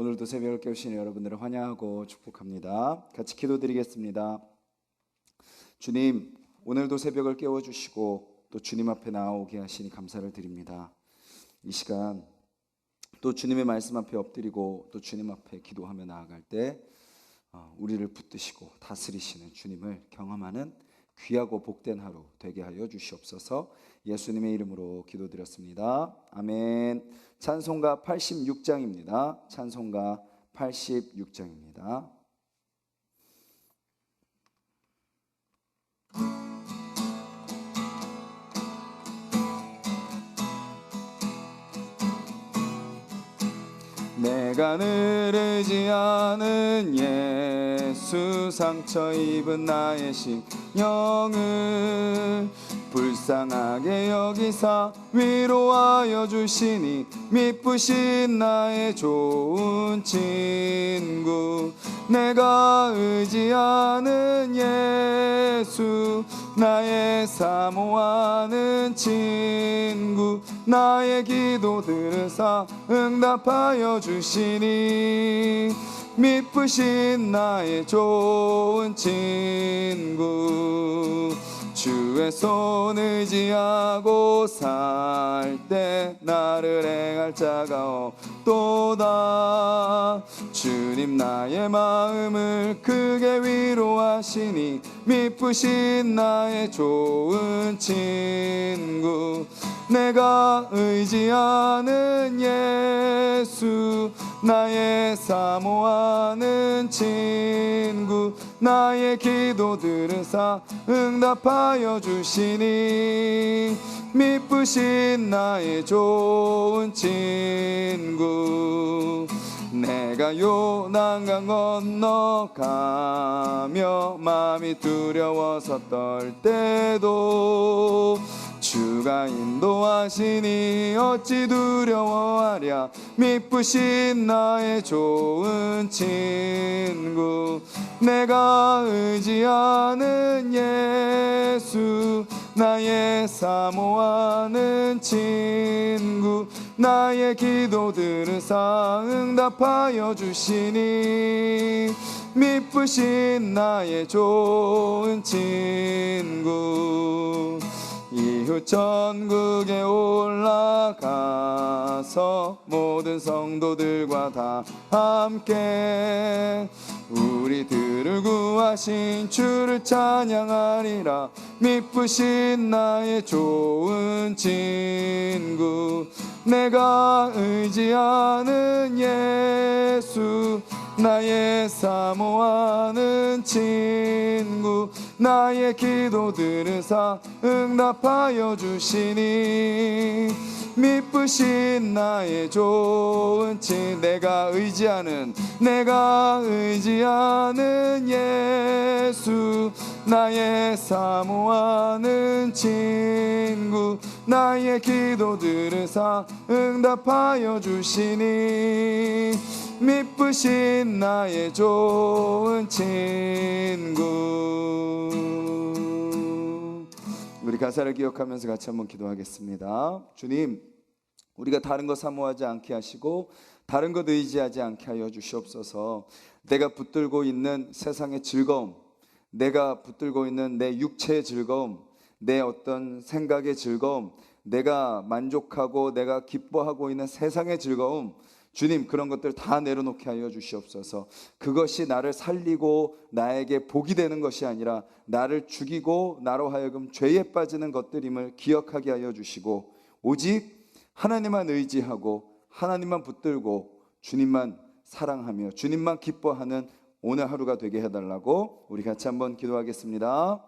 오늘도 새벽을 깨우시는 여러분들을 환영하고 축복합니다. 같이 기도드리겠습니다. 주님, 오늘도 새벽을 깨워주시고 또 주님 앞에 나아오게 하시니 감사를 드립니다. 이 시간 또 주님의 말씀 앞에 엎드리고 또 주님 앞에 기도하며 나아갈 때 우리를 붙드시고 다스리시는 주님을 경험하는 귀하고 복된 하루 되게 하여 주시옵소서. 예수님의 이름으로 기도드렸습니다. 아멘. 찬송가 86장입니다. 찬송가 86장입니다. 내가 늘 의지하는 예수, 상처 입은 나의 심령을 불쌍하게 여기사 위로하여 주시니 미쁘신 나의 좋은 친구. 내가 의지하는 예수, 나의 사모하는 친구. 나의 기도 들으사 응답하여 주시니 미쁘신 나의 좋은 친구. 주의 손 의지하고 살 때 나를 행할 자가 없도다. 주님 나의 마음을 크게 위로하시니 미쁘신 나의 좋은 친구. 내가 의지하는 예수, 나의 사모하는 친구. 나의 기도 들으사 응답하여 주시니 미쁘신 나의 좋은 친구. 내가 요단강 건너가며 마음이 두려워서 떨 때도 주가 인도하시니 어찌 두려워하랴. 미쁘신 나의 좋은 친구. 내가 의지하는 예수, 나의 사모하는 친구. 나의 기도 들으사 응답하여 주시니 미쁘신 나의 좋은 친구. 이후 천국에 올라가서 모든 성도들과 다 함께 우리들을 구하신 주를 찬양하리라. 미쁘신 나의 좋은 친구. 내가 의지하는 예수, 나의 사모하는 친구. 나의 기도 들으사 응답하여 주시니 미쁘신 나의 좋은 친구. 내가 의지하는 예수, 나의 사모하는 친구. 나의 기도 들으사 응답하여 주시니 미쁘신 나의 좋은 친구. 우리 가사를 기억하면서 같이 한번 기도하겠습니다. 주님, 우리가 다른 것 사모하지 않게 하시고 다른 것 의지하지 않게 하여 주시옵소서. 내가 붙들고 있는 세상의 즐거움, 내가 붙들고 있는 내 육체의 즐거움, 내 어떤 생각의 즐거움, 내가 만족하고 내가 기뻐하고 있는 세상의 즐거움, 주님, 그런 것들 다 내려놓게 하여 주시옵소서. 그것이 나를 살리고 나에게 복이 되는 것이 아니라 나를 죽이고 나로 하여금 죄에 빠지는 것들임을 기억하게 하여 주시고 오직 하나님만 의지하고 하나님만 붙들고 주님만 사랑하며 주님만 기뻐하는 오늘 하루가 되게 해달라고 우리 같이 한번 기도하겠습니다.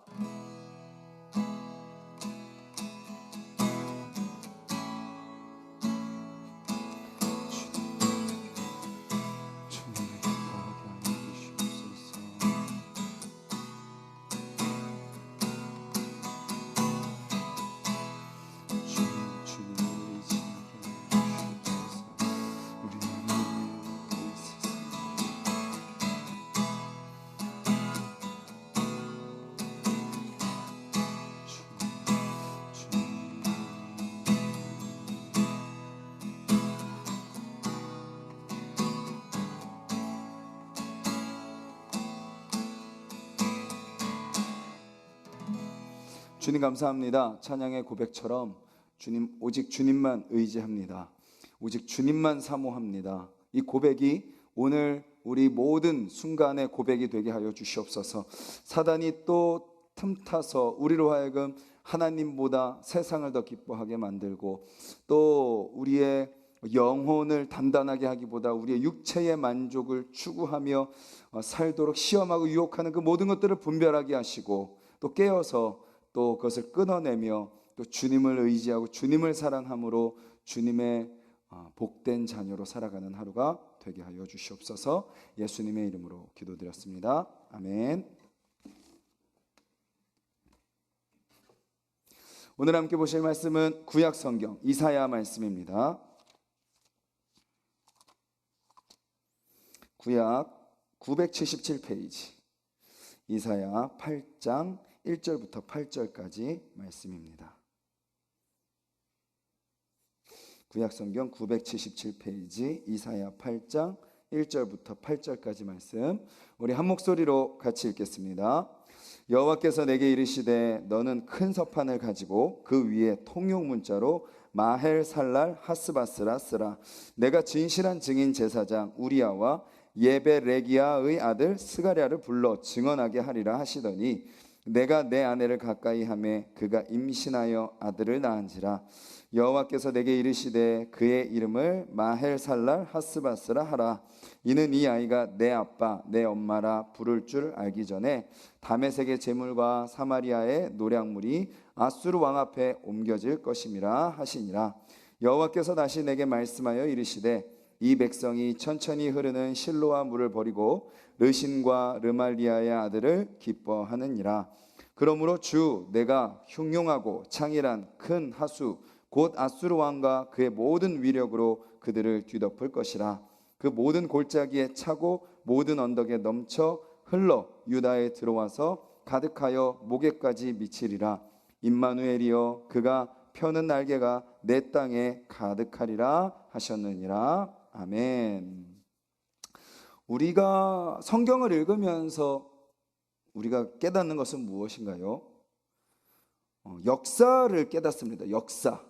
주님 감사합니다. 찬양의 고백처럼 주님, 오직 주님만 의지합니다. 오직 주님만 사모합니다. 이 고백이 오늘 우리 모든 순간의 고백이 되게 하여 주시옵소서. 사단이 또 틈타서 우리로 하여금 하나님보다 세상을 더 기뻐하게 만들고, 또 우리의 영혼을 단단하게 하기보다 우리의 육체의 만족을 추구하며 살도록 시험하고 유혹하는 그 모든 것들을 분별하게 하시고, 또 깨어서 또 그것을 끊어내며 또 주님을 의지하고 주님을 사랑함으로 주님의 복된 자녀로 살아가는 하루가 되게 하여 주시옵소서. 예수님의 이름으로 기도드렸습니다. 아멘. 오늘 함께 보실 말씀은 구약 성경 이사야 말씀입니다. 구약 977페이지 이사야 8장 1절부터 8절까지 말씀입니다. 구약성경 977페이지 이사야 8장 1절부터 8절까지 말씀, 우리 한 목소리로 같이 읽겠습니다. 여호와께서 내게 이르시되 너는 큰 서판을 가지고 그 위에 통용 문자로 마헬살랄 하스바스라 쓰라. 내가 진실한 증인 제사장 우리야와 예베레기야의 아들 스가랴를 불러 증언하게 하리라 하시더니, 내가 내 아내를 가까이 하매 그가 임신하여 아들을 낳은지라. 여호와께서 내게 이르시되 그의 이름을 마헬살랄 하스바스라 하라. 이는 이 아이가 내 아빠 내 엄마라 부를 줄 알기 전에 다메섹의 제물과 사마리아의 노략물이 아수르 왕 앞에 옮겨질 것임이라 하시니라. 여호와께서 다시 내게 말씀하여 이르시되 이 백성이 천천히 흐르는 실로아 물을 버리고 르신과 르말리아의 아들을 기뻐하느니라. 그러므로 주 내가 흉용하고 창일한 큰 하수 곧 아수르 왕과 그의 모든 위력으로 그들을 뒤덮을 것이라. 그 모든 골짜기에 차고 모든 언덕에 넘쳐 흘러 유다에 들어와서 가득하여 목에까지 미치리라. 임마누엘이여 그가 펴는 날개가 내 땅에 가득하리라 하셨느니라. 아멘. 우리가 성경을 읽으면서 우리가 깨닫는 것은 무엇인가요? 역사를 깨닫습니다. 역사.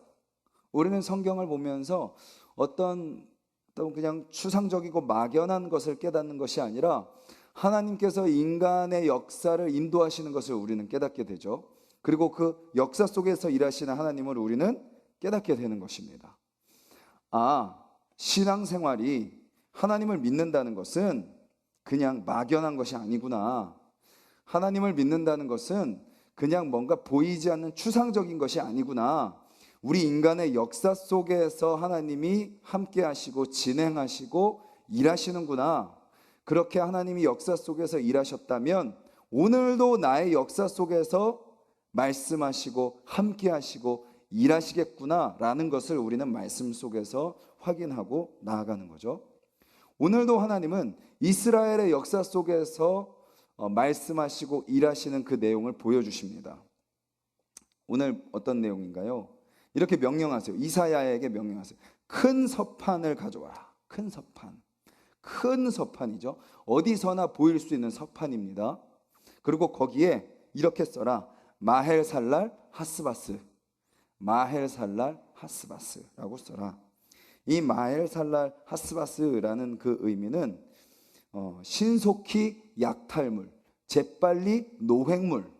우리는 성경을 보면서 어떤 그냥 추상적이고 막연한 것을 깨닫는 것이 아니라 하나님께서 인간의 역사를 인도하시는 것을 우리는 깨닫게 되죠. 그리고 그 역사 속에서 일하시는 하나님을 우리는 깨닫게 되는 것입니다. 신앙생활이 하나님을 믿는다는 것은 그냥 막연한 것이 아니구나. 하나님을 믿는다는 것은 그냥 뭔가 보이지 않는 추상적인 것이 아니구나. 우리 인간의 역사 속에서 하나님이 함께 하시고 진행하시고 일하시는구나. 그렇게 하나님이 역사 속에서 일하셨다면 오늘도 나의 역사 속에서 말씀하시고 함께 하시고 일하시겠구나 라는 것을 우리는 말씀 속에서 확인하고 나아가는 거죠. 오늘도 하나님은 이스라엘의 역사 속에서 말씀하시고 일하시는 그 내용을 보여주십니다. 오늘 어떤 내용인가요? 이렇게 명령하세요. 이사야에게 명령하세요. 큰 서판을 가져와라. 큰 서판. 큰 서판이죠. 어디서나 보일 수 있는 서판입니다. 그리고 거기에 이렇게 써라. 마헬살랄 하스바스. 마헬살랄 하스바스라고 써라. 이 마헬살랄 하스바스라는 그 의미는 신속히 약탈물, 재빨리 노획물.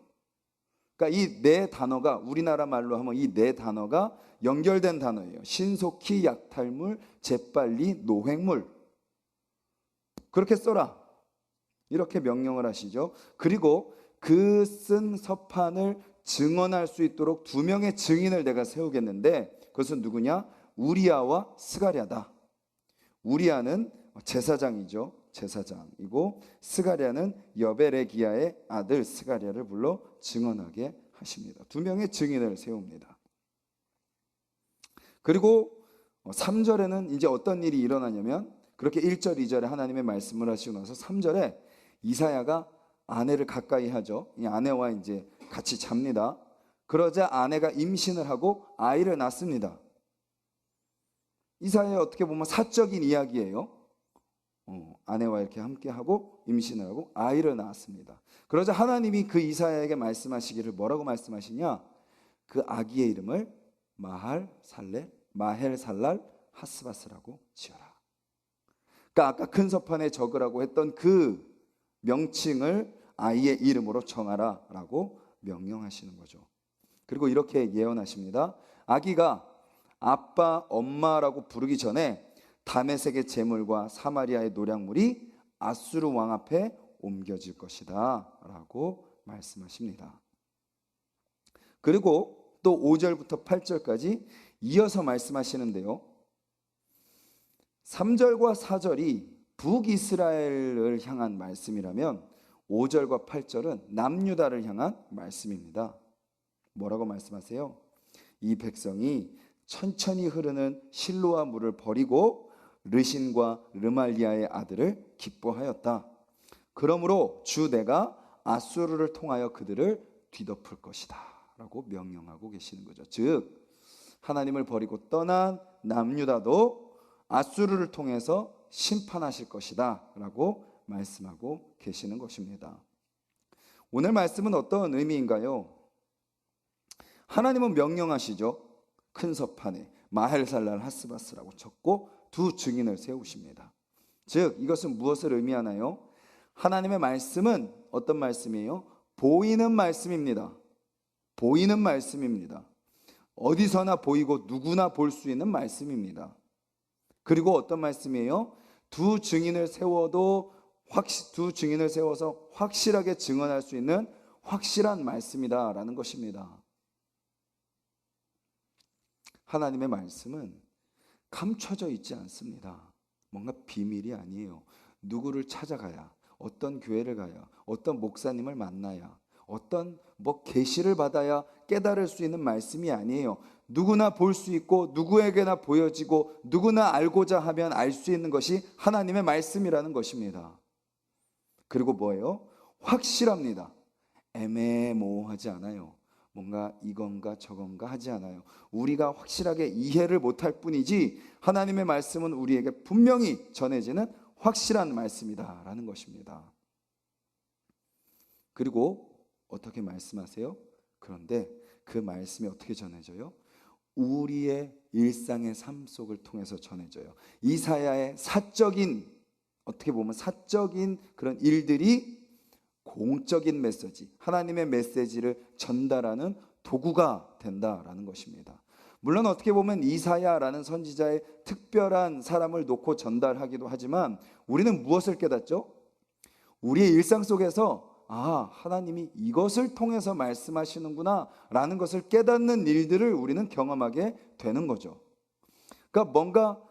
그러니까 이 네 단어가 우리나라 말로 하면 이 네 단어가 연결된 단어예요. 신속히 약탈물, 재빨리 노획물. 그렇게 써라. 이렇게 명령을 하시죠. 그리고 그 쓴 서판을 증언할 수 있도록 두 명의 증인을 내가 세우겠는데 그것은 누구냐? 우리야와 스가랴다. 우리야는 제사장이죠. 제사장이고 스가랴는 여베레기야의 아들 스가랴를 불러 증언하게 하십니다. 두 명의 증인을 세웁니다. 그리고 3절에는 이제 어떤 일이 일어나냐면 그렇게 1절, 2절에 하나님의 말씀을 하시고 나서 3절에 이사야가 아내를 가까이 하죠. 이 아내와 이제 같이 잡니다. 그러자 아내가 임신을 하고 아이를 낳습니다. 이사야의 어떻게 보면 사적인 이야기예요. 아내와 이렇게 함께하고 임신을 하고 아이를 낳았습니다. 그러자 하나님이 그 이사야에게 말씀하시기를 뭐라고 말씀하시냐? 그 아기의 이름을 마헬살랄 하스바스라고 지어라. 그러니까 아까 큰 서판에 적으라고 했던 그 명칭을 아이의 이름으로 정하라라고 명령하시는 거죠. 그리고 이렇게 예언하십니다. 아기가 아빠, 엄마라고 부르기 전에 다메섹의 제물과 사마리아의 노략물이 아수르 왕 앞에 옮겨질 것이다 라고 말씀하십니다. 그리고 또 5절부터 8절까지 이어서 말씀하시는데요, 3절과 4절이 북이스라엘을 향한 말씀이라면 5절과 8절은 남유다를 향한 말씀입니다. 뭐라고 말씀하세요? 이 백성이 천천히 흐르는 실로아 물을 버리고 르신과 르말리아의 아들을 기뻐하였다. 그러므로 주 내가 아수르를 통하여 그들을 뒤덮을 것이다 라고 명령하고 계시는 거죠. 즉 하나님을 버리고 떠난 남유다도 아수르를 통해서 심판하실 것이다 라고 말씀하고 계시는 것입니다. 오늘 말씀은 어떤 의미인가요? 하나님은 명령하시죠. 큰 서판에 마헬살랄 하스바스라고 적고 두 증인을 세우십니다. 즉 이것은 무엇을 의미하나요? 하나님의 말씀은 어떤 말씀이에요? 보이는 말씀입니다. 보이는 말씀입니다. 어디서나 보이고 누구나 볼 수 있는 말씀입니다. 그리고 어떤 말씀이에요? 두 증인을 세워서 확실하게 증언할 수 있는 확실한 말씀이다라는 것입니다. 하나님의 말씀은 감춰져 있지 않습니다. 뭔가 비밀이 아니에요. 누구를 찾아가야, 어떤 교회를 가야, 어떤 목사님을 만나야, 어떤 계시를 받아야 깨달을 수 있는 말씀이 아니에요. 누구나 볼 수 있고 누구에게나 보여지고 누구나 알고자 하면 알 수 있는 것이 하나님의 말씀이라는 것입니다. 그리고 뭐예요? 확실합니다. 애매모호하지 않아요. 뭔가 이건가 저건가 하지 않아요. 우리가 확실하게 이해를 못할 뿐이지 하나님의 말씀은 우리에게 분명히 전해지는 확실한 말씀이다라는 것입니다. 그리고 어떻게 말씀하세요? 그런데 그 말씀이 어떻게 전해져요? 우리의 일상의 삶 속을 통해서 전해져요. 이사야의 어떻게 보면 사적인 그런 일들이 공적인 메시지, 하나님의 메시지를 전달하는 도구가 된다라는 것입니다. 물론 어떻게 보면 이사야라는 선지자의 특별한 사람을 놓고 전달하기도 하지만 우리는 무엇을 깨닫죠? 우리의 일상 속에서 하나님이 이것을 통해서 말씀하시는구나 라는 것을 깨닫는 일들을 우리는 경험하게 되는 거죠. 그러니까 뭔가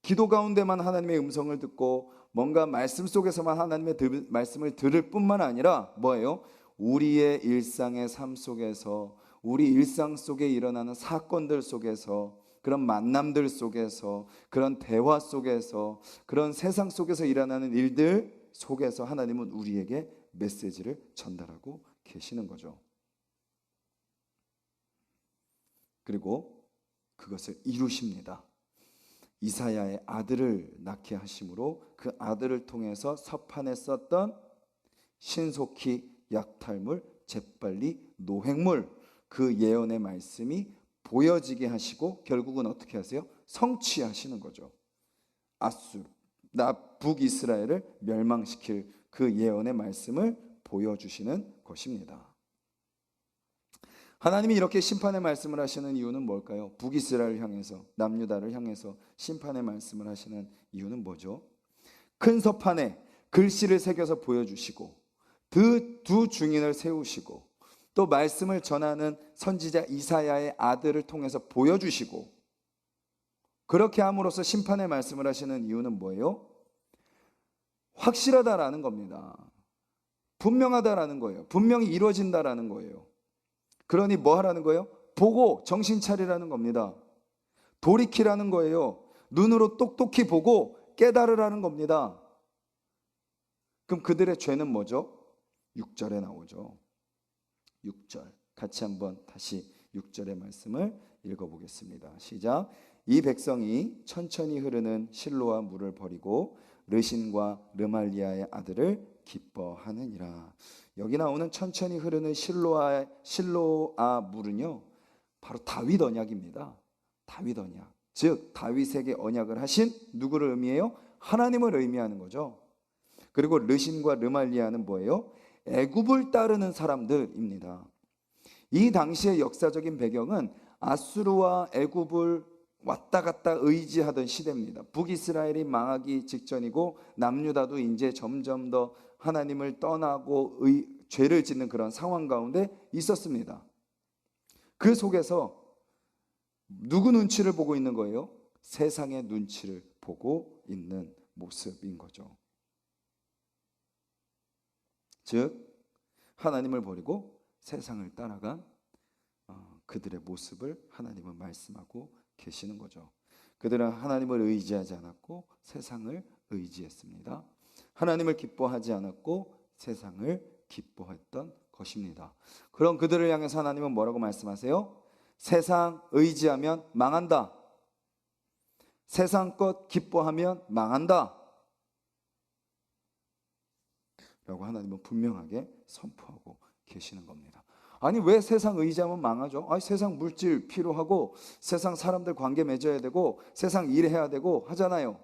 기도 가운데만 하나님의 음성을 듣고 뭔가 말씀 속에서만 하나님의 말씀을 들을 뿐만 아니라 뭐예요? 우리의 일상의 삶 속에서, 우리 일상 속에 일어나는 사건들 속에서, 그런 만남들 속에서, 그런 대화 속에서, 그런 세상 속에서 일어나는 일들 속에서 하나님은 우리에게 메시지를 전달하고 계시는 거죠. 그리고 그것을 이루십니다. 이사야의 아들을 낳게 하심으로 그 아들을 통해서 서판에 썼던 신속히 약탈물, 재빨리 노획물, 그 예언의 말씀이 보여지게 하시고 결국은 어떻게 하세요? 성취하시는 거죠. 북이스라엘을 멸망시킬 그 예언의 말씀을 보여주시는 것입니다. 하나님이 이렇게 심판의 말씀을 하시는 이유는 뭘까요? 북이스라엘을 향해서, 남유다를 향해서 심판의 말씀을 하시는 이유는 뭐죠? 큰 서판에 글씨를 새겨서 보여주시고 두 증인을 세우시고 또 말씀을 전하는 선지자 이사야의 아들을 통해서 보여주시고 그렇게 함으로써 심판의 말씀을 하시는 이유는 뭐예요? 확실하다라는 겁니다. 분명하다라는 거예요. 분명히 이루어진다라는 거예요. 그러니 뭐 하라는 거예요? 보고 정신 차리라는 겁니다. 돌이키라는 거예요. 눈으로 똑똑히 보고 깨달으라는 겁니다. 그럼 그들의 죄는 뭐죠? 6절에 나오죠. 6절 같이 한번 다시 6절의 말씀을 읽어보겠습니다. 시작. 이 백성이 천천히 흐르는 실로아 물을 버리고 르신과 르말리아의 아들을 기뻐하느니라. 여기 나오는 천천히 흐르는 실로아 물은요, 바로 다윗 언약입니다. 다윗 언약. 즉 다윗에게 언약을 하신 누구를 의미해요? 하나님을 의미하는 거죠. 그리고 르신과 르말리아는 뭐예요? 애굽을 따르는 사람들입니다. 이 당시의 역사적인 배경은 아수르와 애굽을 왔다 갔다 의지하던 시대입니다. 북이스라엘이 망하기 직전이고 남유다도 이제 점점 더 하나님을 떠나고 죄를 짓는 그런 상황 가운데 있었습니다. 그 속에서 누구 눈치를 보고 있는 거예요? 세상의 눈치를 보고 있는 모습인 거죠. 즉 하나님을 버리고 세상을 따라간 그들의 모습을 하나님은 말씀하고 계시는 거죠. 그들은 하나님을 의지하지 않았고 세상을 의지했습니다. 하나님을 기뻐하지 않았고 세상을 기뻐했던 것입니다. 그럼 그들을 향해서 하나님은 뭐라고 말씀하세요? 세상 의지하면 망한다. 세상 것 기뻐하면 망한다. 라고 하나님은 분명하게 선포하고 계시는 겁니다. 아니 왜 세상 의지하면 망하죠? 아니 세상 물질 필요하고 세상 사람들 관계 맺어야 되고 세상 일해야 되고 하잖아요.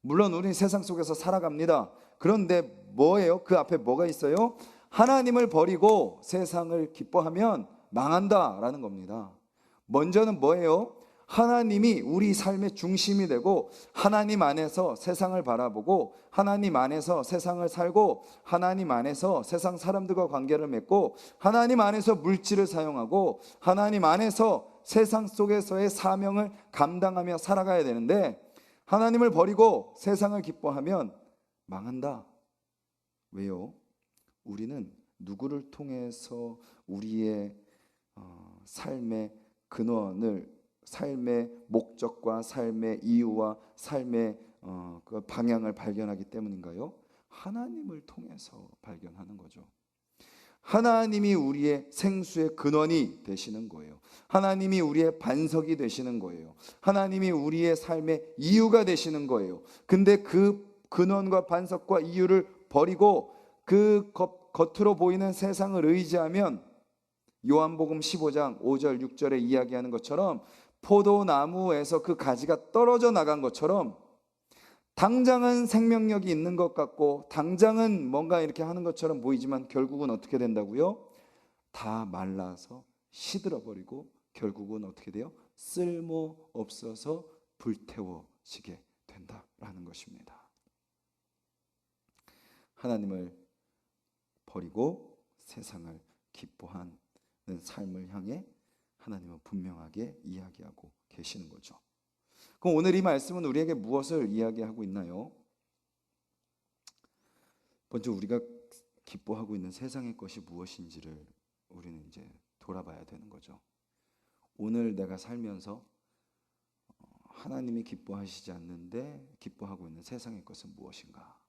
물론 우리는 세상 속에서 살아갑니다. 그런데 뭐예요? 그 앞에 뭐가 있어요? 하나님을 버리고 세상을 기뻐하면 망한다라는 겁니다. 먼저는 뭐예요? 하나님이 우리 삶의 중심이 되고 하나님 안에서 세상을 바라보고 하나님 안에서 세상을 살고 하나님 안에서 세상 사람들과 관계를 맺고 하나님 안에서 물질을 사용하고 하나님 안에서 세상 속에서의 사명을 감당하며 살아가야 되는데 하나님을 버리고 세상을 기뻐하면 망한다. 왜요? 우리는 누구를 통해서 우리의 삶의 근원을 삶의 목적과 삶의 이유와 삶의 그 방향을 발견하기 때문인가요? 하나님을 통해서 발견하는 거죠. 하나님이 우리의 생수의 근원이 되시는 거예요. 하나님이 우리의 반석이 되시는 거예요. 하나님이 우리의 삶의 이유가 되시는 거예요. 근데 그 근원과 반석과 이유를 버리고 그 겉으로 보이는 세상을 의지하면 요한복음 15장 5절 6절에 이야기하는 것처럼 포도나무에서 그 가지가 떨어져 나간 것처럼 당장은 생명력이 있는 것 같고 당장은 뭔가 이렇게 하는 것처럼 보이지만 결국은 어떻게 된다고요? 다 말라서 시들어버리고 결국은 어떻게 돼요? 쓸모없어서 불태워지게 된다라는 것입니다. 하나님을 버리고 세상을 기뻐하는 삶을 향해 하나님은 분명하게 이야기하고 계시는 거죠. 그럼 오늘 이 말씀은 우리에게 무엇을 이야기하고 있나요? 먼저 우리가 기뻐하고 있는 세상의 것이 무엇인지를 우리는 이제 돌아봐야 되는 거죠. 오늘 내가 살면서 하나님이 기뻐하시지 않는데 기뻐하고 있는 세상의 것은 무엇인가?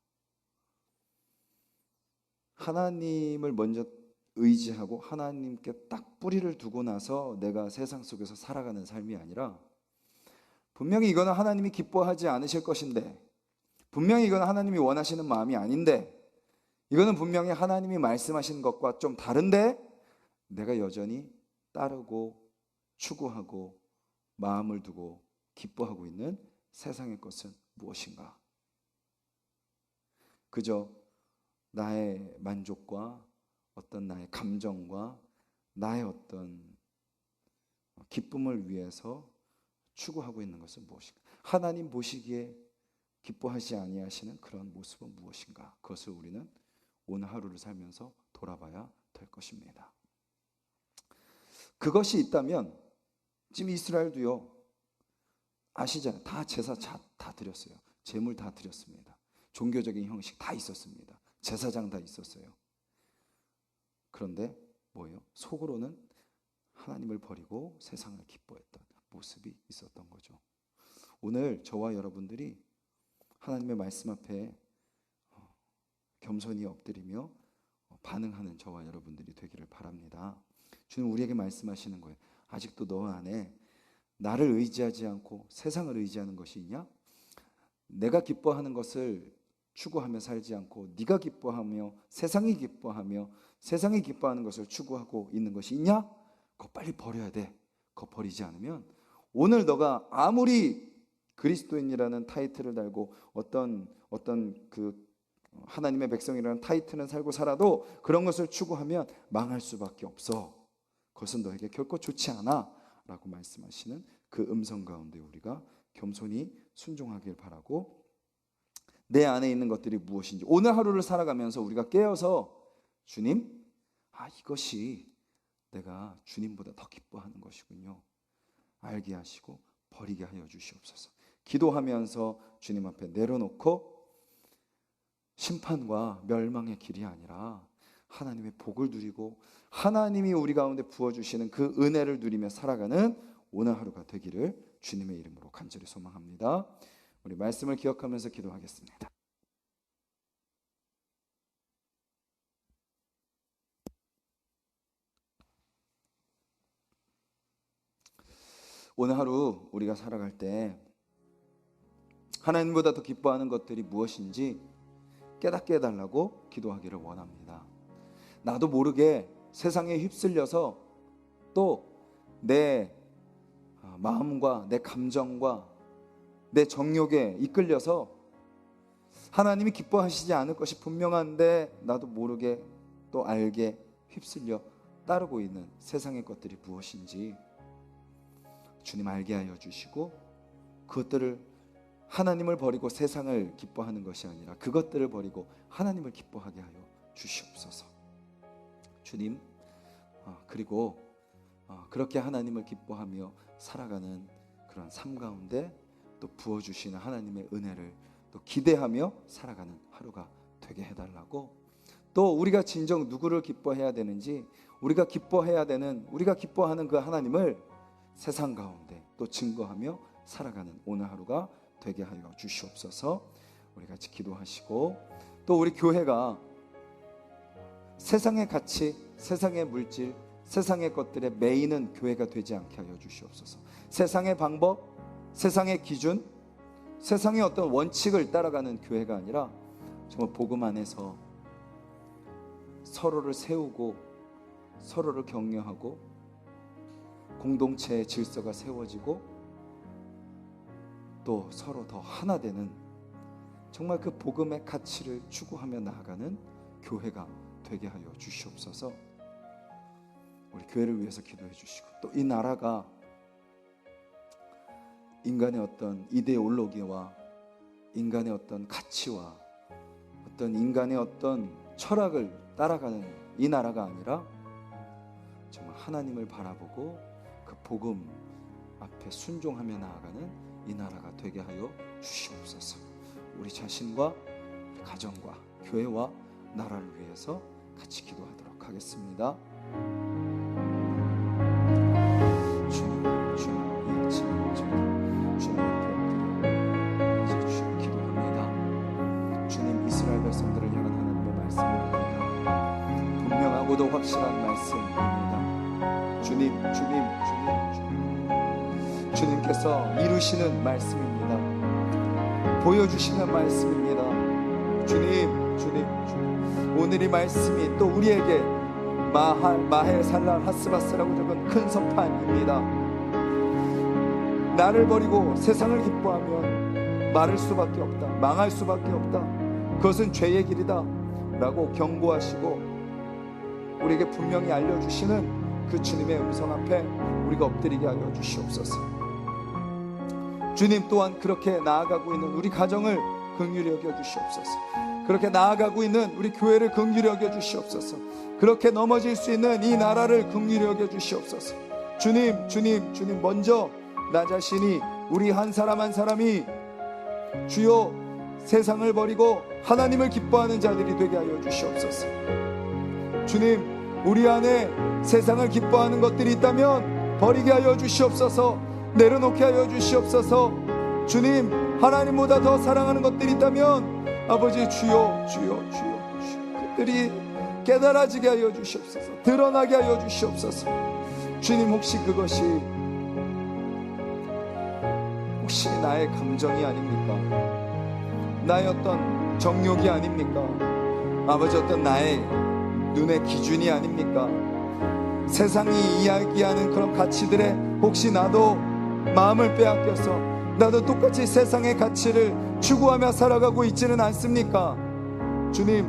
하나님을 먼저 의지하고 하나님께 딱 뿌리를 두고 나서 내가 세상 속에서 살아가는 삶이 아니라 분명히 이거는 하나님이 기뻐하지 않으실 것인데 분명히 이거는 하나님이 원하시는 마음이 아닌데 이거는 분명히 하나님이 말씀하신 것과 좀 다른데 내가 여전히 따르고 추구하고 마음을 두고 기뻐하고 있는 세상의 것은 무엇인가? 그저 나의 만족과 어떤 나의 감정과 나의 어떤 기쁨을 위해서 추구하고 있는 것은 무엇인가? 하나님 보시기에 기뻐하지 아니하시는 그런 모습은 무엇인가? 그것을 우리는 오늘 하루를 살면서 돌아봐야 될 것입니다. 그것이 있다면 지금 이스라엘도요 아시잖아요. 다 제사 다 드렸어요. 제물 다 드렸습니다. 종교적인 형식 다 있었습니다. 제사장 다 있었어요. 그런데 뭐예요? 속으로는 하나님을 버리고 세상을 기뻐했던 모습이 있었던 거죠. 오늘 저와 여러분들이 하나님의 말씀 앞에 겸손히 엎드리며 반응하는 저와 여러분들이 되기를 바랍니다. 주님 우리에게 말씀하시는 거예요. 아직도 너 안에 나를 의지하지 않고 세상을 의지하는 것이 있냐? 내가 기뻐하는 것을 추구하며 살지 않고 네가 기뻐하며 세상이 기뻐하며 세상이 기뻐하는 것을 추구하고 있는 것이 있냐? 그거 빨리 버려야 돼. 그거 버리지 않으면 오늘 너가 아무리 그리스도인이라는 타이틀을 달고 어떤 그 하나님의 백성이라는 타이틀은 살고 살아도 그런 것을 추구하면 망할 수밖에 없어. 그것은 너에게 결코 좋지 않아 라고 말씀하시는 그 음성 가운데 우리가 겸손히 순종하길 바라고, 내 안에 있는 것들이 무엇인지 오늘 하루를 살아가면서 우리가 깨어서 주님, 이것이 내가 주님보다 더 기뻐하는 것이군요 알게 하시고 버리게 하여 주시옵소서. 기도하면서 주님 앞에 내려놓고 심판과 멸망의 길이 아니라 하나님의 복을 누리고 하나님이 우리 가운데 부어주시는 그 은혜를 누리며 살아가는 오늘 하루가 되기를 주님의 이름으로 간절히 소망합니다. 우리 말씀을 기억하면서 기도하겠습니다. 오늘 하루 우리가 살아갈 때 하나님보다 더 기뻐하는 것들이 무엇인지 깨닫게 해달라고 기도하기를 원합니다. 나도 모르게 세상에 휩쓸려서 또 내 마음과 내 감정과 내 정욕에 이끌려서 하나님이 기뻐하시지 않을 것이 분명한데 나도 모르게 또 알게 휩쓸려 따르고 있는 세상의 것들이 무엇인지 주님 알게 하여 주시고, 그것들을 하나님을 버리고 세상을 기뻐하는 것이 아니라 그것들을 버리고 하나님을 기뻐하게 하여 주시옵소서. 주님, 그리고 그렇게 하나님을 기뻐하며 살아가는 그런 삶 가운데 또 부어주시는 하나님의 은혜를 또 기대하며 살아가는 하루가 되게 해달라고, 또 우리가 진정 누구를 기뻐해야 되는지 우리가 기뻐하는 그 하나님을 세상 가운데 또 증거하며 살아가는 오늘 하루가 되게 하여 주시옵소서. 우리 같이 기도하시고, 또 우리 교회가 세상의 가치, 세상의 물질, 세상의 것들에 매이는 교회가 되지 않게 하여 주시옵소서. 세상의 방법, 세상의 기준, 세상의 어떤 원칙을 따라가는 교회가 아니라 정말 복음 안에서 서로를 세우고 서로를 격려하고 공동체의 질서가 세워지고 또 서로 더 하나 되는, 정말 그 복음의 가치를 추구하며 나아가는 교회가 되게 하여 주시옵소서. 우리 교회를 위해서 기도해 주시고, 또 이 나라가 인간의 어떤 이데올로기와 인간의 어떤 가치와 어떤 인간의 어떤 철학을 따라가는 이 나라가 아니라 정말 하나님을 바라보고 그 복음 앞에 순종하며 나아가는 이 나라가 되게 하여 주시옵소서. 우리 자신과 우리 가정과 교회와 나라를 위해서 같이 기도하도록 하겠습니다. 주님 앞에 이제 주님 기도합니다. 주님, 이스라엘 백성들을 향한 하나님의 말씀입니다. 분명하고도 확실한 말씀입니다. 주님께서 이루시는 말씀입니다. 보여주시는 말씀입니다. 주님, 오늘 이 말씀이 또 우리에게 마헬 살랄 하스바스라고 적은 큰 서판입니다. 나를 버리고 세상을 기뻐하면 마를 수밖에 없다, 망할 수밖에 없다, 그것은 죄의 길이다 라고 경고하시고 우리에게 분명히 알려주시는 그 주님의 음성 앞에 우리가 엎드리게 하여 주시옵소서. 주님 또한 그렇게 나아가고 있는 우리 가정을 긍휼히 여겨 주시옵소서. 그렇게 나아가고 있는 우리 교회를 긍휼히 여겨 주시옵소서. 그렇게 넘어질 수 있는 이 나라를 긍휼히 여겨 주시옵소서. 주님, 먼저 나 자신이, 우리 한 사람 한 사람이 주여 세상을 버리고 하나님을 기뻐하는 자들이 되게 하여 주시옵소서. 주님, 우리 안에 세상을 기뻐하는 것들이 있다면 버리게 하여 주시옵소서. 내려놓게 하여 주시옵소서. 주님, 하나님보다 더 사랑하는 것들이 있다면 아버지 주여 그들이 깨달아지게 하여 주시옵소서. 드러나게 하여 주시옵소서. 주님, 혹시 그것이 나의 감정이 아닙니까? 나의 어떤 정욕이 아닙니까? 아버지 어떤 나의 눈의 기준이 아닙니까? 세상이 이야기하는 그런 가치들에 혹시 나도 마음을 빼앗겨서 나도 똑같이 세상의 가치를 추구하며 살아가고 있지는 않습니까? 주님,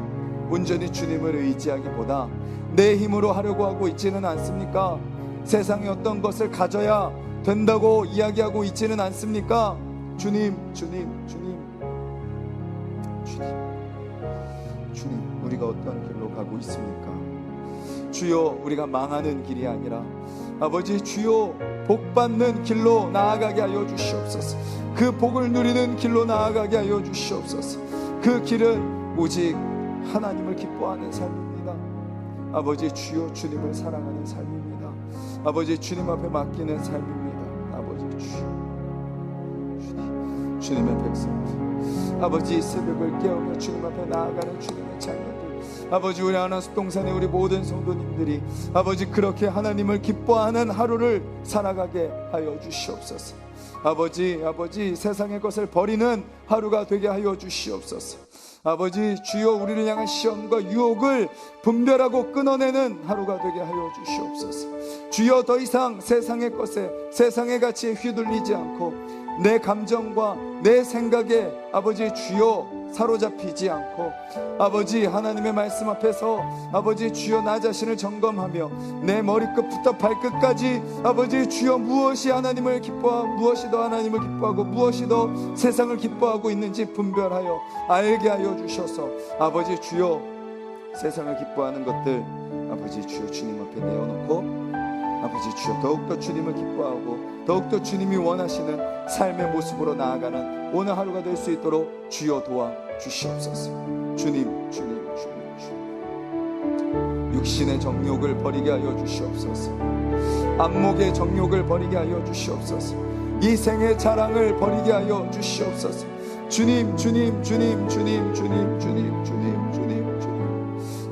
온전히 주님을 의지하기보다 내 힘으로 하려고 하고 있지는 않습니까? 세상에 어떤 것을 가져야 된다고 이야기하고 있지는 않습니까? 주님, 우리가 어떤 길로 가고 있습니까? 주여, 우리가 망하는 길이 아니라 아버지 주여, 복받는 길로 나아가게 하여 주시옵소서. 그 복을 누리는 길로 나아가게 하여 주시옵소서. 그 길은 오직 하나님을 기뻐하는 삶입니다. 아버지 주여, 주님을 사랑하는 삶입니다. 아버지 주님 앞에 맡기는 삶입니다. 아버지 주님의 백성들, 아버지 새벽을 깨우며 주님 앞에 나아가는 주님의 자녀들, 아버지 우리 하나숲동산의 우리 모든 성도님들이 아버지 그렇게 하나님을 기뻐하는 하루를 살아가게 하여 주시옵소서. 아버지 세상의 것을 버리는 하루가 되게 하여 주시옵소서. 아버지 주여, 우리를 향한 시험과 유혹을 분별하고 끊어내는 하루가 되게 하여 주시옵소서. 주여, 더 이상 세상의 것에, 세상의 가치에 휘둘리지 않고 내 감정과 내 생각에 아버지 주여 사로잡히지 않고 아버지 하나님의 말씀 앞에서 아버지 주여 나 자신을 점검하며 내 머리끝부터 발끝까지 아버지 주여 무엇이 하나님을 기뻐하고 무엇이 더 하나님을 기뻐하고 무엇이 더 세상을 기뻐하고 있는지 분별하여 알게 하여 주셔서 아버지 주여 세상을 기뻐하는 것들 아버지 주여 주님 앞에 내어놓고 아버지 주여 더욱더 주님을 기뻐하고 더욱더 주님이 원하시는 삶의 모습으로 나아가는 오늘 하루가 될 수 있도록 주여 도와주시옵소서. 주님 육신의 정욕을 버리게 하여 주시옵소서. 안목의 정욕을 버리게 하여 주시옵소서. 이생의 자랑을 버리게 하여 주시옵소서. 주님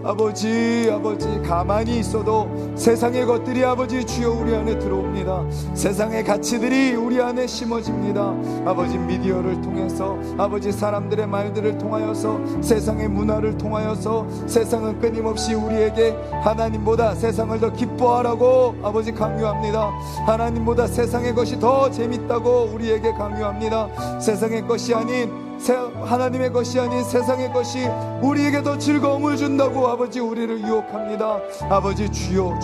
아버지 가만히 있어도 세상의 것들이 아버지 주여 우리 안에 들어옵니다. 세상의 가치들이 우리 안에 심어집니다. 아버지 미디어를 통해서 아버지 사람들의 말들을 통하여서 세상의 문화를 통하여서 세상은 끊임없이 우리에게 하나님보다 세상을 더 기뻐하라고 아버지 강요합니다. 하나님보다 세상의 것이 더 재밌다고 우리에게 강요합니다. 세상의 것이 아닌 하나님의 것이 아닌 세상의 것이 우리에게 더 즐거움을 준다고 아버지 우리를 유혹합니다. 아버지 주여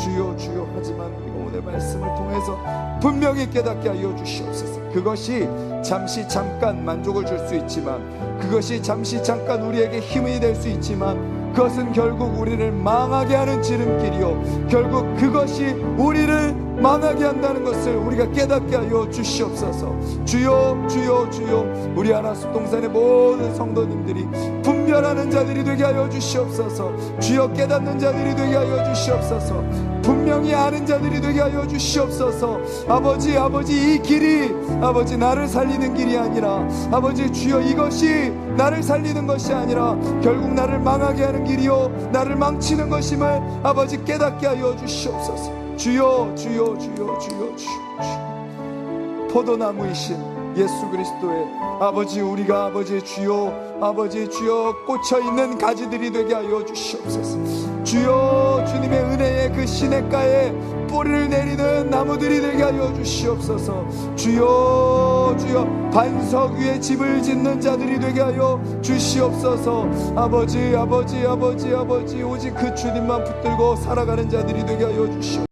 하지만 우리가 오늘 말씀을 통해서 분명히 깨닫게 하여 주시옵소서. 그것이 잠시 잠깐 만족을 줄 수 있지만 그것이 잠시 잠깐 우리에게 힘이 될 수 있지만 그것은 결국 우리를 망하게 하는 지름길이요 결국 그것이 우리를 망하게 한다는 것을 우리가 깨닫게 하여 주시옵소서. 주여 우리 하나숲동산의 모든 성도님들이 분별하는 자들이 되게 하여 주시옵소서. 주여 깨닫는 자들이 되게 하여 주시옵소서. 분명히 아는 자들이 되게 하여 주시옵소서. 아버지 이 길이 아버지 나를 살리는 길이 아니라 아버지 주여 이것이 나를 살리는 것이 아니라 결국 나를 망하게 하는 길이요 나를 망치는 것임을 아버지 깨닫게 하여 주시옵소서. 주여 포도나무이신 예수 그리스도의 아버지 우리가 아버지 주여 꽂혀있는 가지들이 되게 하여 주시옵소서. 주여 주님의 은혜의 그 시냇가에 뿌리를 내리는 나무들이 되게 하여 주시옵소서. 주여 반석 위에 집을 짓는 자들이 되게 하여 주시옵소서. 아버지 오직 그 주님만 붙들고 살아가는 자들이 되게 하여 주시옵소서.